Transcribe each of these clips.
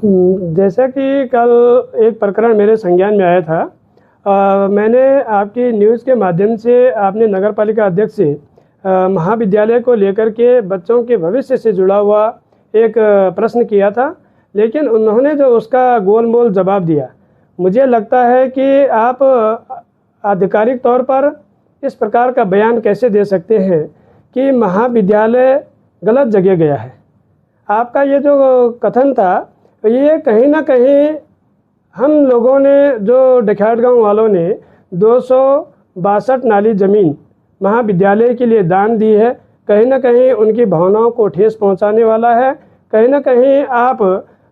जैसा कि कल एक प्रकरण मेरे संज्ञान में आया था। मैंने आपकी न्यूज़ के माध्यम से आपने नगर पालिका अध्यक्ष से महाविद्यालय को लेकर के बच्चों के भविष्य से जुड़ा हुआ एक प्रश्न किया था, लेकिन उन्होंने जो उसका गोल-मोल जवाब दिया, मुझे लगता है कि आप आधिकारिक तौर पर इस प्रकार का बयान कैसे दे सकते हैं कि महाविद्यालय गलत जगह गया है। आपका ये जो कथन था, ये कहीं न कहीं हम लोगों ने, जो डकैत गाँव वालों ने 262 नाली ज़मीन महाविद्यालय के लिए दान दी है, कहीं न कहीं उनकी भावनाओं को ठेस पहुंचाने वाला है। कहीं न कहीं आप,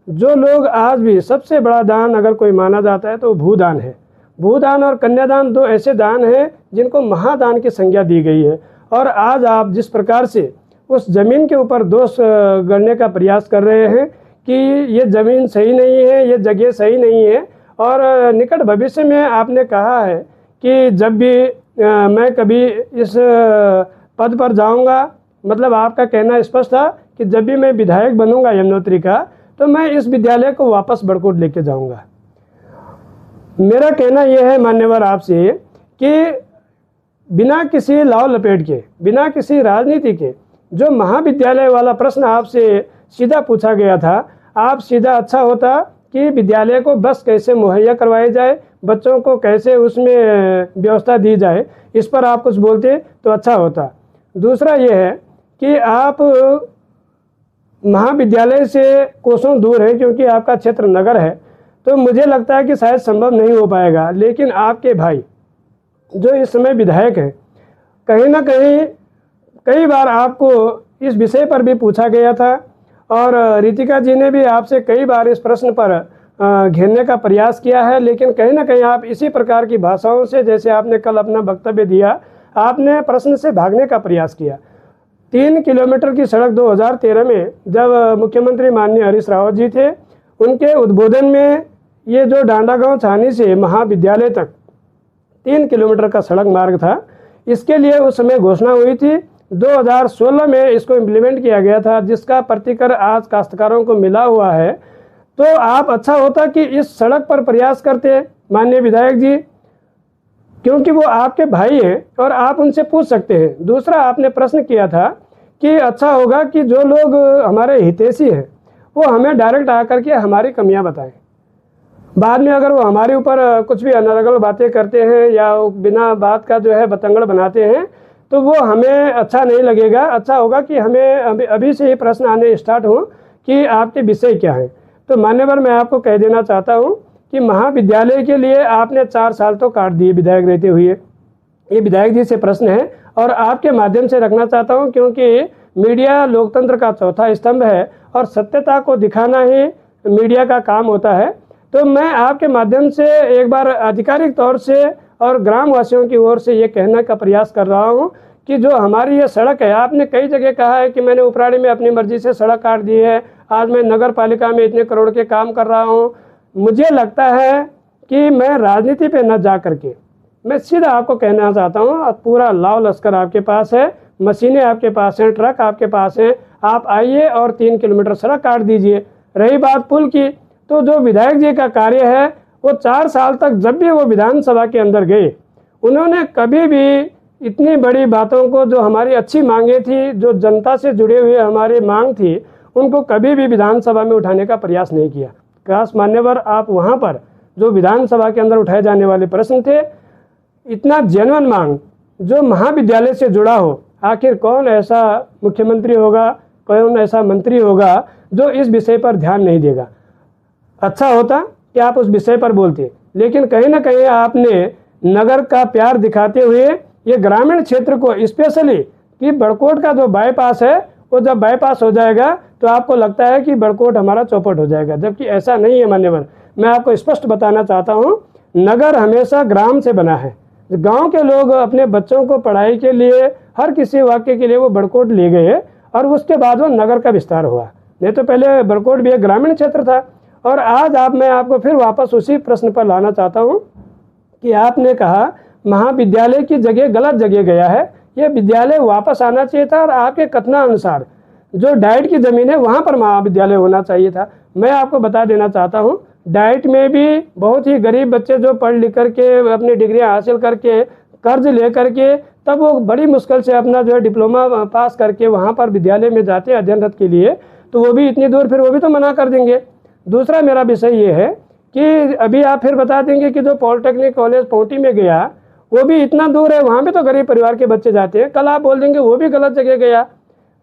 जो लोग आज भी सबसे बड़ा दान अगर कोई माना जाता है तो भूदान है। भूदान और कन्यादान 2 ऐसे दान हैं जिनको महादान की संज्ञा दी गई है, और आज आप जिस प्रकार से उस ज़मीन के ऊपर दोष गढ़ने का प्रयास कर रहे हैं कि ये ज़मीन सही नहीं है, ये जगह सही नहीं है, और निकट भविष्य में आपने कहा है कि जब भी मैं कभी इस पद पर जाऊंगा, मतलब आपका कहना स्पष्ट था कि जब भी मैं विधायक बनूंगा यमुनोत्री का, तो मैं इस विद्यालय को वापस बड़कोट लेके जाऊंगा। मेरा कहना यह है मान्यवर आपसे कि बिना किसी लाव लपेट के, बिना किसी राजनीति के, जो महाविद्यालय वाला प्रश्न आपसे सीधा पूछा गया था, आप सीधा अच्छा होता कि विद्यालय को बस कैसे मुहैया करवाई जाए, बच्चों को कैसे उसमें व्यवस्था दी जाए, इस पर आप कुछ बोलते तो अच्छा होता। दूसरा ये है कि आप महाविद्यालय से कोसों दूर है, क्योंकि आपका क्षेत्र नगर है, तो मुझे लगता है कि शायद संभव नहीं हो पाएगा। लेकिन आपके भाई जो इस समय विधायक हैं, कहीं ना कहीं कई बार आपको इस विषय पर भी पूछा गया था, और रितिका जी ने भी आपसे कई बार इस प्रश्न पर घेरने का प्रयास किया है, लेकिन कहीं ना कहीं आप इसी प्रकार की भाषाओं से, जैसे आपने कल अपना वक्तव्य दिया, आपने प्रश्न से भागने का प्रयास किया। 3 किलोमीटर की सड़क 2013 में जब मुख्यमंत्री माननीय हरीश रावत जी थे, उनके उद्बोधन में ये जो डांडा गाँव छानी से महाविद्यालय तक 3 किलोमीटर का सड़क मार्ग था, इसके लिए उस समय घोषणा हुई थी। 2016 में इसको इम्प्लीमेंट किया गया था, जिसका प्रतिकर आज काश्तकारों को मिला हुआ है। तो आप अच्छा होता कि इस सड़क पर प्रयास करते माननीय विधायक जी, क्योंकि वो आपके भाई हैं और आप उनसे पूछ सकते हैं। दूसरा, आपने प्रश्न किया था कि अच्छा होगा कि जो लोग हमारे हितैषी हैं वो हमें डायरेक्ट आकर के हमारी कमियां बताएं। बाद में अगर वो हमारे ऊपर कुछ भी अनर्गल बातें करते हैं या बिना बात का जो है बतंगड़ बनाते हैं, तो वो हमें अच्छा नहीं लगेगा। अच्छा होगा कि हमें अभी से ही प्रश्न आने स्टार्ट हों कि आपके विषय क्या हैं। तो मान्यवर, मैं आपको कह देना चाहता हूं कि महाविद्यालय के लिए आपने 4 साल तो काट दिए विधायक रहते हुए। ये विधायक जी से प्रश्न है, और आपके माध्यम से रखना चाहता हूं, क्योंकि मीडिया लोकतंत्र का चौथा स्तंभ है और सत्यता को दिखाना ही मीडिया का काम होता है। तो मैं आपके माध्यम से एक बार आधिकारिक तौर से और ग्रामवासियों की ओर से ये कहने का प्रयास कर रहा हूँ कि जो हमारी ये सड़क है, आपने कई जगह कहा है कि मैंने उपराड़ी में अपनी मर्जी से सड़क काट दी है, आज मैं नगर पालिका में इतने करोड़ के काम कर रहा हूँ। मुझे लगता है कि मैं राजनीति पे न जा करके, मैं सीधा आपको कहना चाहता हूँ, पूरा लाव लश्कर आपके पास है, मशीनें आपके पास हैं, ट्रक आपके पास हैं, आप आइए और 3 किलोमीटर सड़क काट दीजिए। रही बात पुल की, तो जो विधायक जी का कार्य है, वो 4 साल तक जब भी वो विधानसभा के अंदर गए, उन्होंने कभी भी इतनी बड़ी बातों को, जो हमारी अच्छी मांगे थी, जो जनता से जुड़े हुए हमारे मांग थी, उनको कभी भी विधानसभा में उठाने का प्रयास नहीं किया। काश मान्यवर आप वहाँ पर जो विधानसभा के अंदर उठाए जाने वाले प्रश्न थे, इतना जेन्युइन मांग जो महाविद्यालय से जुड़ा हो, आखिर कौन ऐसा मुख्यमंत्री होगा, कौन ऐसा मंत्री होगा जो इस विषय पर ध्यान नहीं देगा। अच्छा होता कि आप उस विषय पर बोलते, लेकिन कहीं ना कहीं आपने नगर का प्यार दिखाते हुए ये ग्रामीण क्षेत्र को, स्पेशली कि बड़कोट का जो बाईपास है, वो जब बाईपास हो जाएगा तो आपको लगता है कि बड़कोट हमारा चौपट हो जाएगा, जबकि ऐसा नहीं है मान्यवर। मैं आपको स्पष्ट बताना चाहता हूँ, नगर हमेशा ग्राम से बना है। गांव के लोग अपने बच्चों को पढ़ाई के लिए, हर किसी वाक्य के लिए वो बड़कोट ले गए, और उसके बाद वो नगर का विस्तार हुआ। नहीं तो पहले बड़कोट भी एक ग्रामीण क्षेत्र था। और आज मैं आपको फिर वापस उसी प्रश्न पर लाना चाहता हूँ कि आपने कहा महाविद्यालय की जगह गलत जगह गया है, ये विद्यालय वापस आना चाहिए था। और आपके कथनानुसार जो डाइट की ज़मीन है वहाँ पर महाविद्यालय होना चाहिए था। मैं आपको बता देना चाहता हूँ, डाइट में भी बहुत ही गरीब बच्चे जो पढ़ लिख करके अपनी डिग्रियाँ हासिल करके कर्ज ले करके तब वो बड़ी मुश्किल से अपना जो है डिप्लोमा पास करके वहाँ पर विद्यालय में जाते हैं अध्ययनरत के लिए, तो वो भी इतनी दूर फिर वो भी तो मना कर देंगे। दूसरा मेरा विषय ये है कि अभी आप फिर बता देंगे कि जो पॉलिटेक्निक कॉलेज पौंटी में गया वो भी इतना दूर है, वहाँ भी तो गरीब परिवार के बच्चे जाते हैं, कल आप बोल देंगे वो भी गलत जगह गया।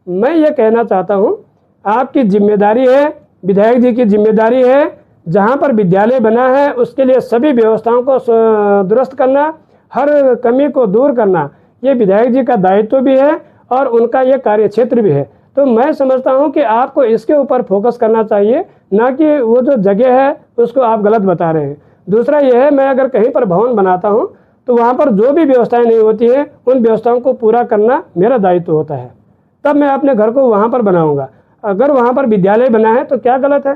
मैं ये कहना चाहता हूँ, आपकी जिम्मेदारी है, विधायक जी की जिम्मेदारी है, जहाँ पर विद्यालय बना है उसके लिए सभी व्यवस्थाओं को दुरुस्त करना, हर कमी को दूर करना, ये विधायक जी का दायित्व भी है और उनका ये कार्यक्षेत्र भी है। तो मैं समझता हूँ कि आपको इसके ऊपर फोकस करना चाहिए, ना कि वो जो जगह है उसको आप गलत बता रहे हैं। दूसरा ये है, मैं अगर कहीं पर भवन बनाता हूँ तो वहाँ पर जो भी व्यवस्थाएं नहीं होती हैं उन व्यवस्थाओं को पूरा करना मेरा दायित्व होता है, तब मैं अपने घर को वहाँ पर बनाऊँगा। अगर वहाँ पर विद्यालय बना है तो क्या गलत है?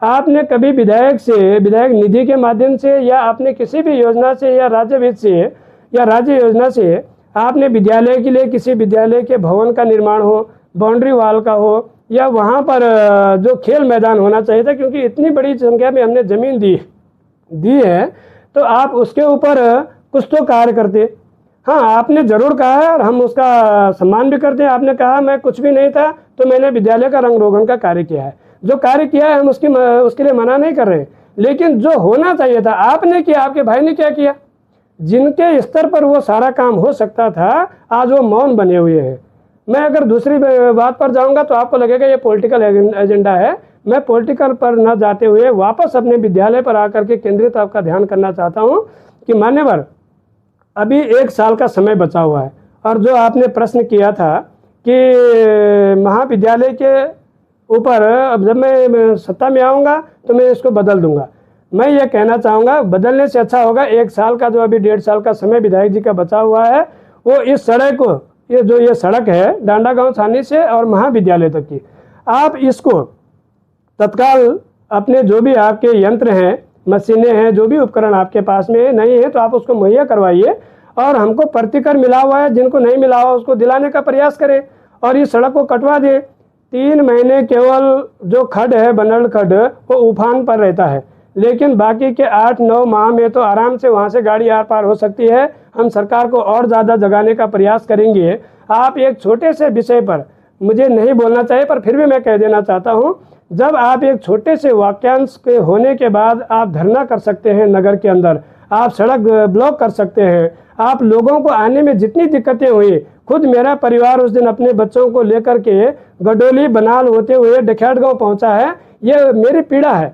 आपने कभी विधायक से, विधायक निधि के माध्यम से या आपने किसी भी योजना से या राज्य वित्त से या राज्य योजना से आपने विद्यालय के लिए किसी विद्यालय के भवन का निर्माण हो, बाउंड्री वाल का हो, या वहाँ पर जो खेल मैदान होना चाहिए था, क्योंकि इतनी बड़ी संख्या में हमने ज़मीन दी है तो आप उसके ऊपर कुछ तो कार्य करते। हाँ, आपने ज़रूर कहा है और हम उसका सम्मान भी करते हैं। आपने कहा मैं कुछ भी नहीं था तो मैंने विद्यालय का रंग रोगन का कार्य किया है। जो कार्य किया है हम उसके लिए मना नहीं कर रहे, लेकिन जो होना चाहिए था आपने किया, आपके भाई ने क्या किया? जिनके स्तर पर वो सारा काम हो सकता था आज वो मौन बने हुए हैं। मैं अगर दूसरी बात पर जाऊंगा तो आपको लगेगा ये पॉलिटिकल एजेंडा है। मैं पॉलिटिकल पर न जाते हुए वापस अपने विद्यालय पर आकर के केंद्रित आपका ध्यान करना चाहता हूँ कि मान्यवर, अभी 1 साल का समय बचा हुआ है और जो आपने प्रश्न किया था कि महाविद्यालय के ऊपर अब जब मैं सत्ता में आऊँगा तो मैं इसको बदल दूंगा, मैं ये कहना चाहूँगा बदलने से अच्छा होगा 1 साल का जो अभी 1.5 साल का समय विधायक जी का बचा हुआ है वो इस सड़क को, ये सड़क है डांडा गांव छानी से और महाविद्यालय तक की, आप इसको तत्काल अपने जो भी आपके यंत्र हैं, मशीनें हैं, जो भी उपकरण आपके पास में नहीं है तो आप उसको मुहैया करवाइए और हमको प्रतिकर मिला हुआ है, जिनको नहीं मिला हुआ उसको दिलाने का प्रयास करें और इस सड़क को कटवा दें। 3 महीने केवल जो खड्ड है, बनल खड्ड, वो उफान पर रहता है, लेकिन बाकी के 8-9 माह में तो आराम से वहाँ से गाड़ी आर पार हो सकती है। हम सरकार को और ज़्यादा जगाने का प्रयास करेंगे। आप एक छोटे से विषय पर, मुझे नहीं बोलना चाहिए पर फिर भी मैं कह देना चाहता हूँ, जब आप एक छोटे से वाक्यांश के होने के बाद आप धरना कर सकते हैं नगर के अंदर, आप सड़क ब्लॉक कर सकते हैं, आप लोगों को आने में जितनी दिक्कतें हुई, खुद मेरा परिवार उस दिन अपने बच्चों को लेकर के गडोली बनाल होते हुए डखेड़गांव पहुंचा है, ये मेरी पीड़ा है,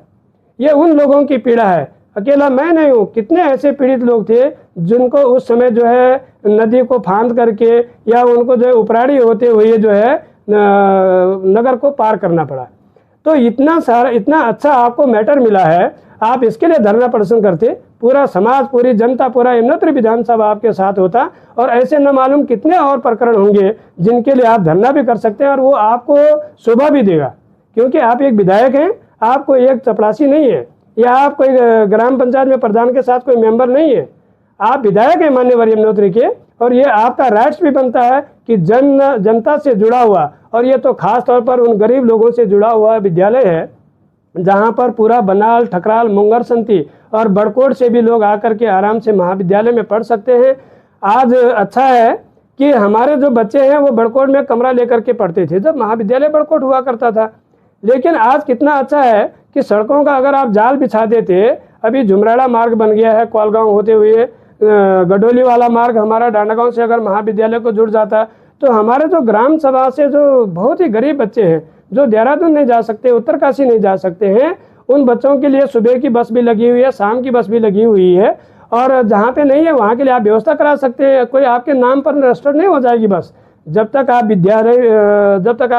ये उन लोगों की पीड़ा है, अकेला मैं नहीं हूँ। कितने ऐसे पीड़ित लोग थे जिनको उस समय जो है नदी को फांद करके या उनको जो है उपराड़ी होते हुए जो है नगर को पार करना पड़ा। तो इतना सारा, इतना अच्छा आपको मैटर मिला है, आप इसके लिए धरना प्रदर्शन करते, पूरा समाज, पूरी जनता, पूरा यमुनोत्री विधानसभा आपके साथ होता और ऐसे न मालूम कितने और प्रकरण होंगे जिनके लिए आप धरना भी कर सकते हैं और वो आपको शोभा भी देगा, क्योंकि आप एक विधायक हैं, आप कोई एक चपरासी नहीं है या आप कोई ग्राम पंचायत में प्रधान के साथ कोई मेंबर नहीं है, आप विधायक हैं माननीय यमुनोत्री के, और ये आपका राइट्स भी बनता है कि जनता से जुड़ा हुआ, और ये तो खास तौर पर उन गरीब लोगों से जुड़ा हुआ विद्यालय है जहाँ पर पूरा बनाल, ठकराल, मुंगर संती और बड़कोट से भी लोग आकर के आराम से महाविद्यालय में पढ़ सकते हैं। आज अच्छा है कि हमारे जो बच्चे हैं वो बड़कोट में कमरा लेकर के पढ़ते थे जब महाविद्यालय बड़कोट हुआ करता था, लेकिन आज कितना अच्छा है कि सड़कों का अगर आप जाल बिछा देते, अभी झुमराड़ा मार्ग बन गया है कोलगांव होते हुए, गडोली वाला मार्ग हमारा डांडागांव से अगर महाविद्यालय को जुड़ जाता तो हमारे जो ग्राम सभा से जो बहुत ही गरीब बच्चे हैं जो देहरादून नहीं जा सकते, उत्तरकाशी नहीं जा सकते हैं, उन बच्चों के लिए सुबह की बस भी लगी हुई है, शाम की बस भी लगी हुई है, और जहाँ पे नहीं है वहाँ के लिए आप व्यवस्था करा सकते हैं। कोई आपके नाम पर रजिस्टर्ड नहीं हो जाएगी बस, जब तक आप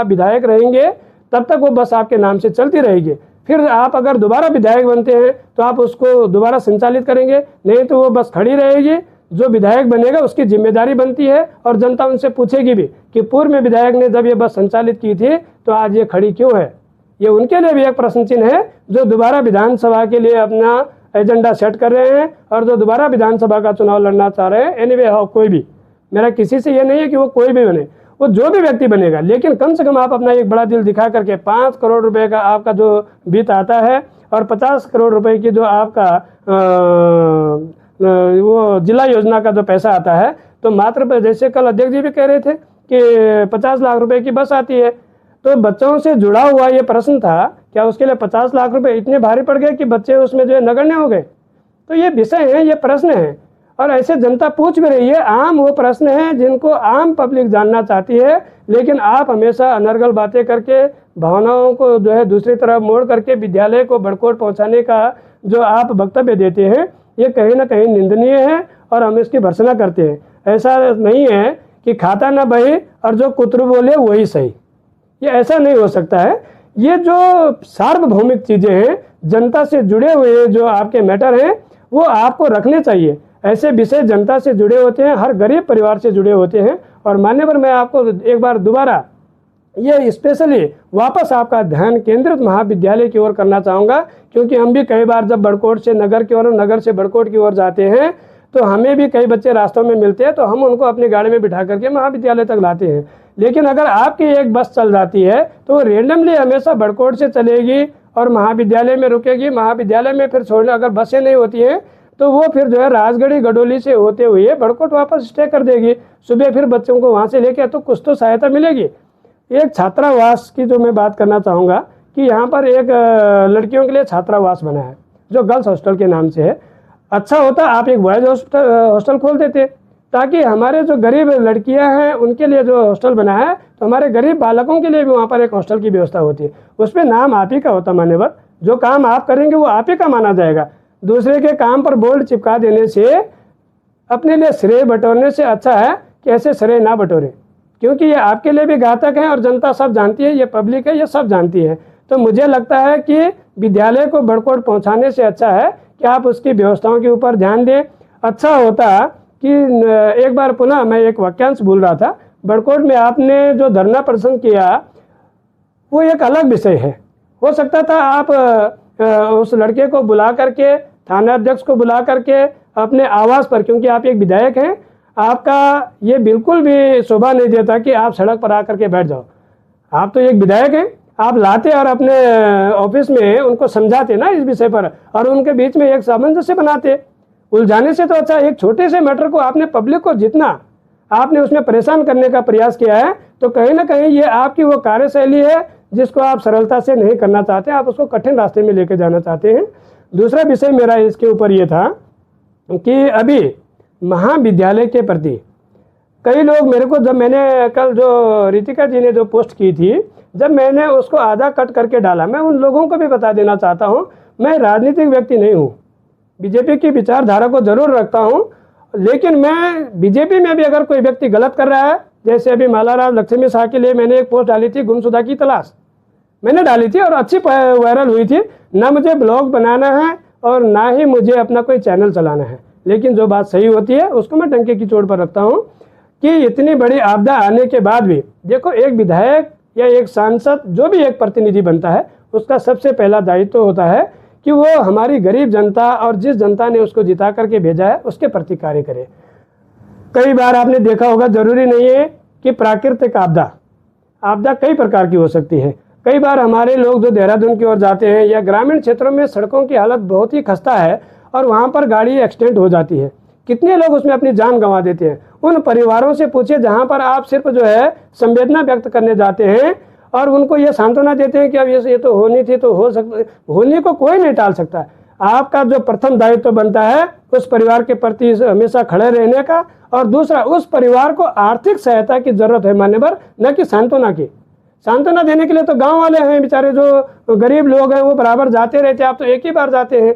विधायक रहेंगे तब तक वो बस आपके नाम से चलती रहेगी। फिर आप अगर दोबारा विधायक बनते हैं तो आप उसको दोबारा संचालित करेंगे, नहीं तो वो बस खड़ी रहेगी। जो विधायक बनेगा उसकी जिम्मेदारी बनती है और जनता उनसे पूछेगी भी कि पूर्व में विधायक ने जब ये बस संचालित की थी तो आज ये खड़ी क्यों है। ये उनके लिए भी एक प्रश्न चिन्ह है जो दोबारा विधानसभा के लिए अपना एजेंडा सेट कर रहे हैं और जो दोबारा विधानसभा का चुनाव लड़ना चाह रहे हैं। एनीवे हो कोई भी, मेरा किसी से ये नहीं है कि वो कोई भी बने, वो जो भी व्यक्ति बनेगा, लेकिन कम से कम आप अपना एक बड़ा दिल दिखा करके 5 करोड़ रुपए का आपका जो वित्त आता है और 50 करोड़ रुपए की जो आपका वो जिला योजना का जो पैसा आता है, तो मात्र जैसे कल अध्यक्ष जी भी कह रहे थे कि 50 लाख रुपए की बस आती है, तो बच्चों से जुड़ा हुआ ये प्रश्न था, क्या उसके लिए 50 लाख रुपए इतने भारी पड़ गए कि बच्चे उसमें जो है नगण्य हो गए? तो ये विषय है, ये प्रश्न है, और ऐसे जनता पूछ भी रही है। आम वो प्रश्न है जिनको आम पब्लिक जानना चाहती है, लेकिन आप हमेशा अनर्गल बातें करके भावनाओं को जो है दूसरी तरफ मोड़ करके विद्यालय को भड़कोट पहुंचाने का जो आप वक्तव्य देते हैं, ये कहीं ना कहीं निंदनीय है और हम इसकी भर्त्सना करते हैं। ऐसा नहीं है कि खाता ना बही और जो कुतरू बोले वही सही, ये ऐसा नहीं हो सकता है। ये जो सार्वभौमिक चीज़ें हैं, जनता से जुड़े हुए जो आपके मैटर हैं, वो आपको रखने चाहिए। ऐसे विषय जनता से जुड़े होते हैं, हर गरीब परिवार से जुड़े होते हैं। और मान्यवर, मैं आपको एक बार दोबारा ये स्पेशली वापस आपका ध्यान केंद्रित महाविद्यालय की ओर करना चाहूँगा, क्योंकि हम भी कई बार जब बड़कोट से नगर की ओर, नगर से बड़कोट की ओर जाते हैं, तो हमें भी कई बच्चे रास्तों में मिलते हैं, तो हम उनको अपनी गाड़ी में बिठा करके महाविद्यालय तक लाते हैं। लेकिन अगर आपकी एक बस चल जाती है तो वो रेंडमली हमेशा बड़कोट से चलेगी और महाविद्यालय में रुकेगी। महाविद्यालय में फिर छोड़ने अगर बसें नहीं होती हैं तो वो फिर जो है राजगढ़ी गडोली से होते हुए बड़कोट वापस स्टे कर देगी। सुबह फिर बच्चों को वहाँ से लेके तो कुछ तो सहायता मिलेगी। एक छात्रावास की जो मैं बात करना चाहूँगा कि यहाँ पर एक लड़कियों के लिए छात्रावास बना है जो गर्ल्स हॉस्टल के नाम से है। अच्छा होता आप एक बॉयज़ हॉस्टल खोल देते, ताकि हमारे जो गरीब लड़कियां हैं उनके लिए जो हॉस्टल बना है, तो हमारे गरीब बालकों के लिए भी वहाँ पर एक हॉस्टल की व्यवस्था होती है। उस पर नाम आप ही का होता मान्यवर, जो काम आप करेंगे वो आप ही का माना जाएगा। दूसरे के काम पर बोर्ड चिपका देने से अपने लिए श्रेय बटोरने से अच्छा है कि ऐसे श्रेय ना बटोरें, क्योंकि ये आपके लिए भी घातक है और जनता सब जानती है, ये पब्लिक है, ये सब जानती है। तो मुझे लगता है कि विद्यालय को बड़कोट पहुँचाने से अच्छा है कि आप उसकी व्यवस्थाओं के ऊपर ध्यान दें। अच्छा होता कि एक बार पुनः मैं एक वाक्यांश भूल रहा था, बड़कोट में आपने जो धरना प्रदर्शन किया वो एक अलग विषय है। हो सकता था आप उस लड़के को बुला करके, थाना अध्यक्ष को बुला करके अपने आवास पर, क्योंकि आप एक विधायक हैं, आपका ये बिल्कुल भी शोभा नहीं देता कि आप सड़क पर आकर के बैठ जाओ। आप तो एक विधायक हैं, आप लाते और अपने ऑफिस में उनको समझाते ना इस विषय पर, और उनके बीच में एक सामंजस्य बनाते। उलझाने से तो अच्छा एक छोटे से मैटर को आपने पब्लिक को जितना आपने उसमें परेशान करने का प्रयास किया है, तो कहीं ना कहीं ये आपकी वो कार्यशैली है जिसको आप सरलता से नहीं करना चाहते, आप उसको कठिन रास्ते में लेके जाना चाहते हैं। दूसरा विषय मेरा इसके ऊपर ये था कि अभी महाविद्यालय के प्रति कई लोग मेरे को, जब मैंने कल जो रितिका जी ने जो पोस्ट की थी, जब मैंने उसको आधा कट करके डाला, मैं उन लोगों को भी बता देना चाहता हूँ, मैं राजनीतिक व्यक्ति नहीं हूँ, बीजेपी की विचारधारा को जरूर रखता हूं, लेकिन मैं बीजेपी में भी अगर कोई व्यक्ति गलत कर रहा है, जैसे अभी मालाराम लक्ष्मी शाह के लिए मैंने एक पोस्ट डाली थी, गुमशुदा की तलाश मैंने डाली थी और अच्छी वायरल हुई थी। ना मुझे ब्लॉग बनाना है और ना ही मुझे अपना कोई चैनल चलाना है, लेकिन जो बात सही होती है उसको मैं डंके की चोट पर रखता हूँ कि इतनी बड़ी आपदा आने के बाद भी देखो, एक विधायक या एक सांसद जो भी एक प्रतिनिधि बनता है, उसका सबसे पहला दायित्व होता है कि वो हमारी गरीब जनता और जिस जनता ने उसको जिता करके भेजा है उसके प्रति कार्य करे। कई बार आपने देखा होगा, जरूरी नहीं है कि प्राकृतिक आपदा कई प्रकार की हो सकती है। कई बार हमारे लोग जो देहरादून की ओर जाते हैं या ग्रामीण क्षेत्रों में सड़कों की हालत बहुत ही खस्ता है और वहाँ पर गाड़ी एक्सीडेंट हो जाती है, कितने लोग उसमें अपनी जान गंवा देते हैं। उन परिवारों से पूछिए जहाँ पर आप सिर्फ जो है संवेदना व्यक्त करने जाते हैं और उनको ये सांत्वना देते हैं कि अब ये तो होनी थी, तो हो सकता, होने को कोई नहीं टाल सकता। आपका जो प्रथम दायित्व बनता है उस परिवार के प्रति हमेशा खड़े रहने का, और दूसरा उस परिवार को आर्थिक सहायता की जरूरत है मान्यवर, न कि सांत्वना की। सांत्वना देने के लिए तो गांव वाले हैं बेचारे, जो गरीब लोग हैं वो बराबर जाते रहते हैं, आप तो एक ही बार जाते हैं।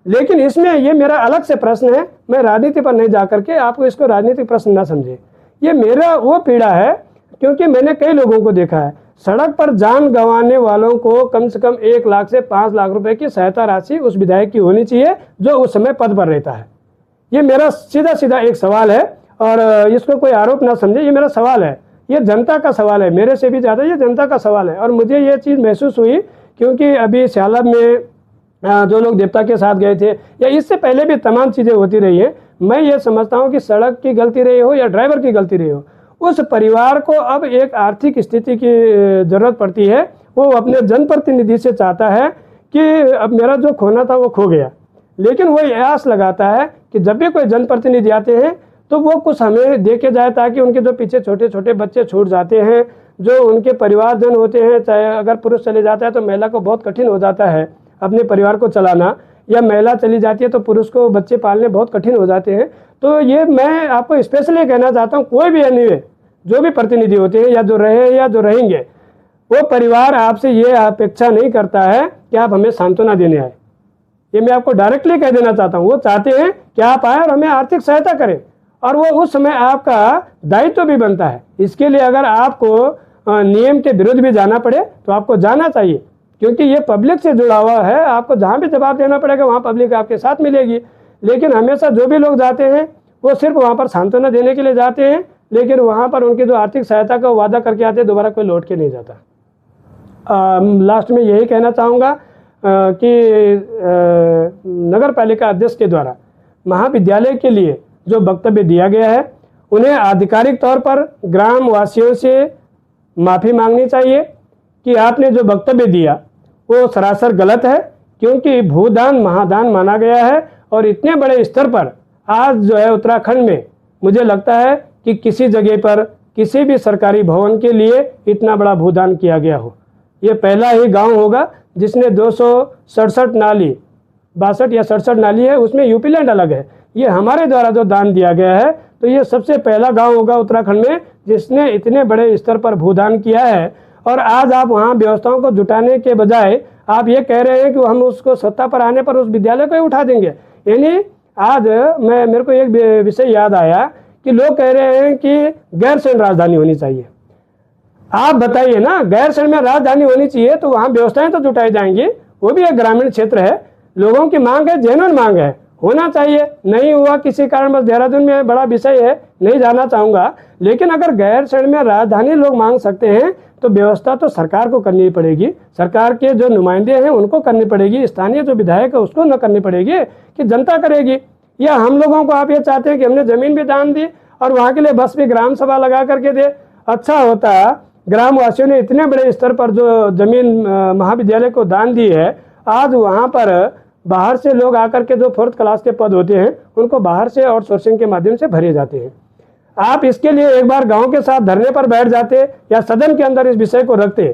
लेकिन इसमें ये मेरा अलग से प्रश्न है, मैं राजनीति पर नहीं जा करके आपको इसको राजनीतिक प्रश्न ना समझे। ये मेरा वो पीड़ा है क्योंकि मैंने कई लोगों को देखा है, सड़क पर जान गंवाने वालों को कम से कम 1 लाख से 5 लाख रुपए की सहायता राशि उस विधायक की होनी चाहिए जो उस समय पद पर रहता है। ये मेरा सीधा सीधा एक सवाल है और इसको कोई आरोप ना समझे, ये मेरा सवाल है, ये जनता का सवाल है, मेरे से भी ज़्यादा ये जनता का सवाल है। और मुझे ये चीज़ महसूस हुई क्योंकि अभी स्यालब में जो लोग देवता के साथ गए थे या इससे पहले भी तमाम चीज़ें होती रही हैं, मैं ये समझता हूँ कि सड़क की गलती रही हो या ड्राइवर की गलती रही हो, उस परिवार को अब एक आर्थिक स्थिति की ज़रूरत पड़ती है। वो अपने जनप्रतिनिधि से चाहता है कि अब मेरा जो खोना था वो खो गया, लेकिन वो आस लगाता है कि जब भी कोई जनप्रतिनिधि आते हैं तो वो कुछ हमें दे के जाए, ताकि उनके जो पीछे छोटे छोटे बच्चे छूट जाते हैं, जो उनके परिवारजन होते हैं, चाहे अगर पुरुष चले जाता है तो महिला को बहुत कठिन हो जाता है अपने परिवार को चलाना, या महिला चली जाती है तो पुरुष को बच्चे पालने बहुत कठिन हो जाते हैं। तो ये मैं आपको स्पेशली कहना चाहता हूँ, कोई भी एनीवे जो भी प्रतिनिधि होते हैं या जो रहे या जो रहेंगे, वो परिवार आपसे ये अपेक्षा नहीं करता है कि आप हमें सांत्वना देने आए। ये मैं आपको डायरेक्टली कह देना चाहता हूँ। वो चाहते हैं कि आप आए और हमें आर्थिक सहायता करें, और वो उस समय आपका दायित्व भी बनता है। इसके लिए अगर आपको नियम के विरुद्ध भी जाना पड़े तो आपको जाना चाहिए, क्योंकि ये पब्लिक से जुड़ा हुआ है। आपको जहाँ भी जवाब देना पड़ेगा वहाँ पब्लिक आपके साथ मिलेगी। लेकिन हमेशा जो भी लोग जाते हैं वो सिर्फ वहाँ पर सांत्वना देने के लिए जाते हैं, लेकिन वहाँ पर उनकी जो आर्थिक सहायता का वादा करके आते हैं, दोबारा कोई लौट के नहीं जाता। लास्ट में यही कहना चाहूँगा कि नगर पालिका अध्यक्ष के द्वारा महाविद्यालय के लिए जो वक्तव्य दिया गया है, उन्हें आधिकारिक तौर पर ग्राम वासियों से माफ़ी मांगनी चाहिए कि आपने जो वक्तव्य दिया वो सरासर गलत है, क्योंकि भूदान महादान माना गया है। और इतने बड़े स्तर पर आज जो है उत्तराखंड में मुझे लगता है कि किसी जगह पर किसी भी सरकारी भवन के लिए इतना बड़ा भूदान किया गया हो। ये पहला ही गांव होगा जिसने 267 नाली 62 या 67 नाली है, उसमें यूपी लैंड अलग है। ये हमारे द्वारा जो दान दिया गया है, तो ये सबसे पहला गांव होगा उत्तराखंड में जिसने इतने बड़े स्तर पर भूदान किया है। और आज आप वहाँ व्यवस्थाओं को जुटाने के बजाय आप ये कह रहे हैं कि हम उसको सत्ता पर आने पर उस विद्यालय को ही उठा देंगे। यानी आज मेरे को एक विषय याद आया कि लोग कह रहे हैं कि गैरसैंण राजधानी होनी चाहिए। आप बताइए ना, गैरसैंण में राजधानी होनी चाहिए तो वहाँ व्यवस्थाएं तो जुटाई जाएंगी। वो भी एक ग्रामीण क्षेत्र है, लोगों की मांग है, जेन्युइन मांग है, होना चाहिए। नहीं हुआ किसी कारण, बस देहरादून में बड़ा विषय है, नहीं जाना चाहूँगा। लेकिन अगर गैरसैंण में राजधानी लोग मांग सकते हैं तो व्यवस्था तो सरकार को करनी पड़ेगी, सरकार के जो नुमाइंदे हैं उनको करनी पड़ेगी, स्थानीय जो विधायक है उसको न करनी पड़ेगी कि जनता करेगी। या हम लोगों को आप ये चाहते हैं कि हमने ज़मीन भी दान दी और वहाँ के लिए बस भी ग्राम सभा लगा करके दे। अच्छा होता ग्राम वासियों ने इतने बड़े स्तर पर जो ज़मीन महाविद्यालय को दान दी है, आज वहाँ पर बाहर से लोग आकर के जो 4th क्लास के पद होते हैं उनको बाहर से आउटसोर्सिंग के माध्यम से भरे जाते हैं। आप इसके लिए एक बार गांव के साथ धरने पर बैठ जाते या सदन के अंदर इस विषय को रखते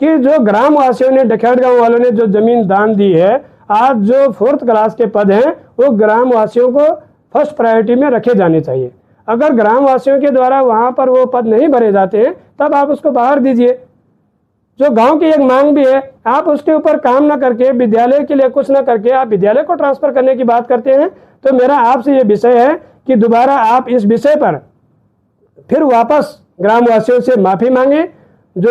कि जो ग्राम वासियों ने, डखेड़ गांव वालों ने जो जमीन दान दी है, आज जो 4th क्लास के पद हैं वो ग्राम वासियों को फर्स्ट प्रायोरिटी में रखे जाने चाहिए। अगर ग्राम वासियों के द्वारा वहाँ पर वो पद नहीं भरे जाते हैं तब आप उसको बाहर दीजिए। जो गांव की एक मांग भी है, आप उसके ऊपर काम ना करके, विद्यालय के लिए कुछ ना करके आप विद्यालय को ट्रांसफर करने की बात करते हैं। तो मेरा आपसे ये विषय है कि दोबारा आप इस विषय पर फिर वापस ग्रामवासियों से माफ़ी मांगे जो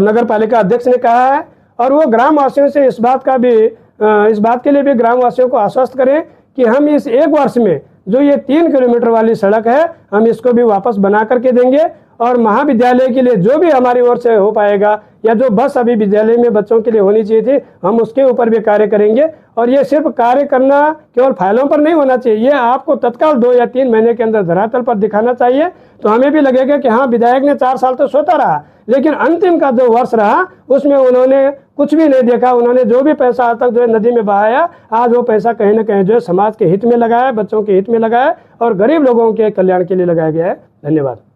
नगर पालिका अध्यक्ष ने कहा है, और वो ग्रामवासियों से इस बात के लिए भी ग्रामवासियों को आश्वस्त करें कि हम इस 1 वर्ष में जो ये 3 किलोमीटर वाली सड़क है हम इसको भी वापस बना करके देंगे। और महाविद्यालय के लिए जो भी हमारी ओर से हो पाएगा, या जो बस अभी विद्यालय में बच्चों के लिए होनी चाहिए थी, हम उसके ऊपर भी कार्य करेंगे। और ये सिर्फ कार्य करना केवल फाइलों पर नहीं होना चाहिए, ये आपको तत्काल 2 या 3 महीने के अंदर धरातल पर दिखाना चाहिए। तो हमें भी लगेगा कि हाँ, विधायक ने 4 साल तो सोता रहा, लेकिन अंतिम का जो वर्ष रहा उसमें उन्होंने कुछ भी नहीं देखा। उन्होंने जो भी पैसा आज तक जो है नदी में बहाया, आज वो पैसा कहीं ना कहीं जो है समाज के हित में लगाया, बच्चों के हित में लगाया और गरीब लोगों के कल्याण के लिए लगाया गया है। धन्यवाद।